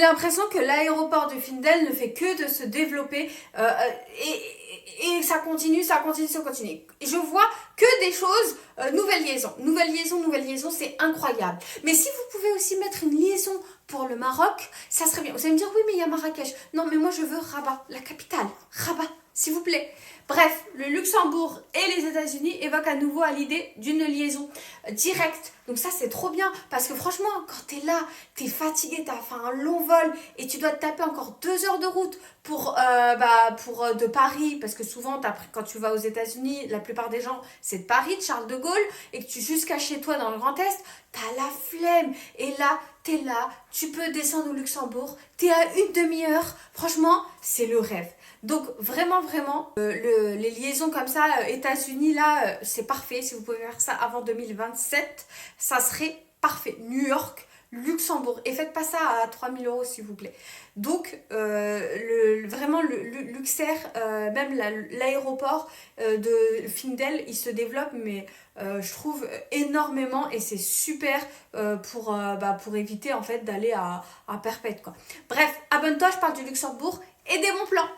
J'ai l'impression que l'aéroport de Findel ne fait que de se développer et ça continue, ça continue, ça continue. Et je vois que des choses, nouvelle liaison, c'est incroyable. Mais si vous pouvez aussi mettre une liaison pour le Maroc, ça serait bien. Vous allez me dire, oui, mais il y a Marrakech. Non, mais moi je veux Rabat, la capitale. Rabat, s'il vous plaît. Bref, le Luxembourg et les États-Unis évoquent à nouveau à l'idée d'une liaison directe. Donc ça, c'est trop bien parce que franchement, quand t'es là, t'es fatigué, t'as fait un long vol et tu dois te taper encore 2 heures de route de Paris, parce que souvent, quand tu vas aux États-Unis, la plupart des gens, c'est de Paris, de Charles de Gaulle, et que tu jusqu'à chez toi dans le Grand Est, t'as la flemme. Et là, t'es là, tu peux descendre au Luxembourg, t'es à une demi-heure. Franchement, c'est le rêve. Donc vraiment, vraiment, les liaisons comme ça, États-Unis, là, c'est parfait. Si vous pouvez faire ça avant 2027, ça serait parfait. New York, Luxembourg. Et faites pas ça à 3 000 € s'il vous plaît. Donc, vraiment, le Luxair, même l'aéroport de Findel, il se développe, mais je trouve énormément et c'est super pour éviter en fait d'aller à Perpète, quoi. Bref, abonne-toi, je parle du Luxembourg et des bons plans.